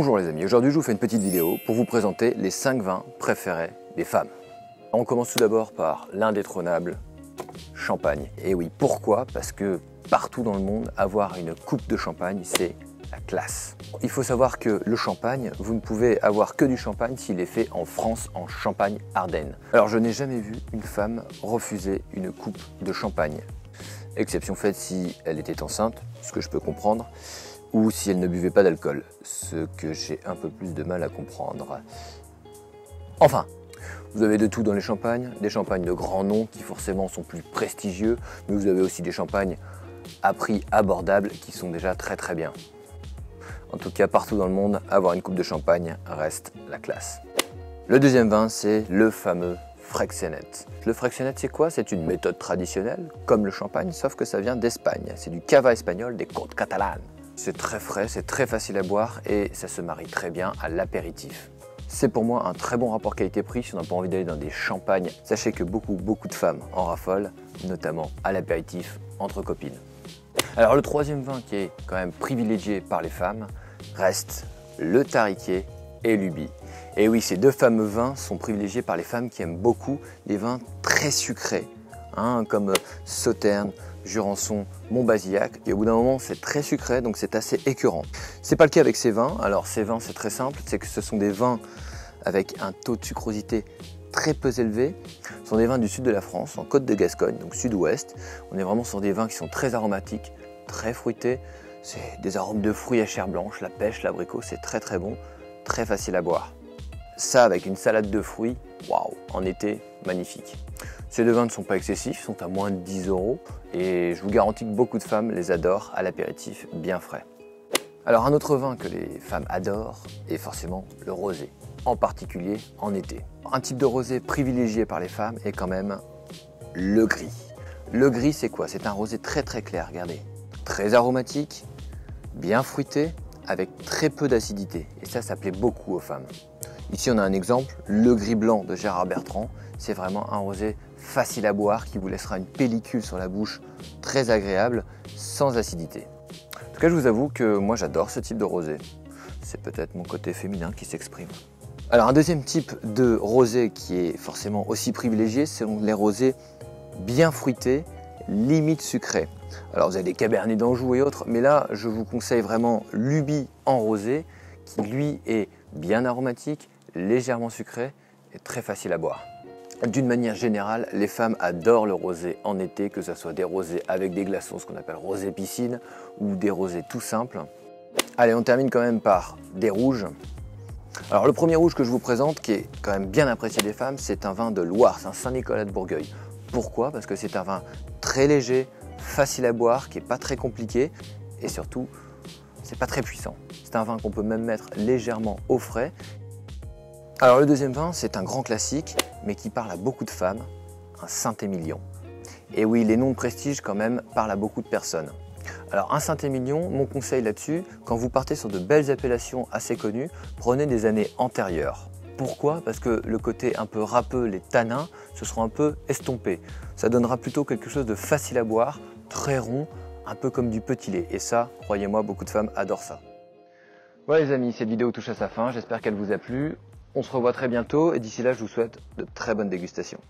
Bonjour les amis, aujourd'hui je vous fais une petite vidéo pour vous présenter les 5 vins préférés des femmes. On commence tout d'abord par l'indétrônable champagne. Et oui, pourquoi? Parce que partout dans le monde, avoir une coupe de champagne, c'est la classe. Il faut savoir que le champagne, vous ne pouvez avoir que du champagne s'il est fait en France, en Champagne-Ardenne. Alors je n'ai jamais vu une femme refuser une coupe de champagne. Exception faite si elle était enceinte, ce que je peux comprendre, ou si elle ne buvait pas d'alcool, ce que j'ai un peu plus de mal à comprendre. Enfin, vous avez de tout dans les champagnes, des champagnes de grands noms qui forcément sont plus prestigieux, mais vous avez aussi des champagnes à prix abordable qui sont déjà très bien. En tout cas, partout dans le monde, avoir une coupe de champagne reste la classe. Le deuxième vin, c'est le fameux Freixenet. Le Freixenet, c'est quoi? C'est une méthode traditionnelle, comme le champagne, sauf que ça vient d'Espagne. C'est du cava espagnol des côtes catalanes. C'est très frais, c'est très facile à boire et ça se marie très bien à l'apéritif. C'est pour moi un très bon rapport qualité-prix si on n'a pas envie d'aller dans des champagnes. Sachez que beaucoup de femmes en raffolent, notamment à l'apéritif entre copines. Alors le troisième vin qui est quand même privilégié par les femmes reste le Tariquet et l'Ubi. Et oui, ces deux fameux vins sont privilégiés par les femmes qui aiment beaucoup les vins très sucrés, comme Sauternes, Jurançon, Montbazillac. Et au bout d'un moment, c'est très sucré, donc c'est assez écœurant. C'est pas le cas avec ces vins. Alors ces vins, c'est très simple, c'est que ce sont des vins avec un taux de sucrosité très peu élevé. Ce sont des vins du sud de la France, en Côte de Gascogne, donc sud-ouest. On est vraiment sur des vins qui sont très aromatiques, très fruités. C'est des arômes de fruits à chair blanche, la pêche, l'abricot, c'est très bon, très facile à boire. Ça avec une salade de fruits, waouh, en été, magnifique. Ces deux vins ne sont pas excessifs, sont à moins de 10 € et je vous garantis que beaucoup de femmes les adorent à l'apéritif bien frais. Alors un autre vin que les femmes adorent est forcément le rosé, en particulier en été. Un type de rosé privilégié par les femmes est quand même le gris. Le gris, c'est quoi? C'est un rosé très clair, regardez. Très aromatique, bien fruité, avec très peu d'acidité. Et ça plaît beaucoup aux femmes. Ici, on a un exemple, le gris blanc de Gérard Bertrand. C'est vraiment un rosé facile à boire qui vous laissera une pellicule sur la bouche très agréable, sans acidité. En tout cas, je vous avoue que moi, j'adore ce type de rosé. C'est peut-être mon côté féminin qui s'exprime. Alors, un deuxième type de rosé qui est forcément aussi privilégié, c'est les rosés bien fruités, limite sucrés. Alors, vous avez des Cabernets d'Anjou et autres, mais là, je vous conseille vraiment l'Ubi en rosé, qui lui est bien aromatique, légèrement sucré et très facile à boire. D'une manière générale, les femmes adorent le rosé en été, que ce soit des rosés avec des glaçons, ce qu'on appelle rosé piscine, ou des rosés tout simples. Allez, on termine quand même par des rouges. Alors le premier rouge que je vous présente, qui est quand même bien apprécié des femmes, c'est un vin de Loire, c'est un Saint-Nicolas de Bourgueil. Pourquoi? Parce que c'est un vin très léger, facile à boire, qui n'est pas très compliqué, et surtout, c'est pas très puissant. C'est un vin qu'on peut même mettre légèrement au frais. Alors le deuxième vin, c'est un grand classique, mais qui parle à beaucoup de femmes, un Saint-Émilion. Et oui, les noms de prestige quand même parlent à beaucoup de personnes. Alors un Saint-Émilion, mon conseil là-dessus, quand vous partez sur de belles appellations assez connues, prenez des années antérieures. Pourquoi? Parce que le côté un peu râpeux, les tanins, se seront un peu estompés. Ça donnera plutôt quelque chose de facile à boire, très rond, un peu comme du petit lait. Et ça, croyez-moi, beaucoup de femmes adorent ça. Voilà les amis, cette vidéo touche à sa fin, j'espère qu'elle vous a plu. On se revoit très bientôt et d'ici là, je vous souhaite de très bonnes dégustations.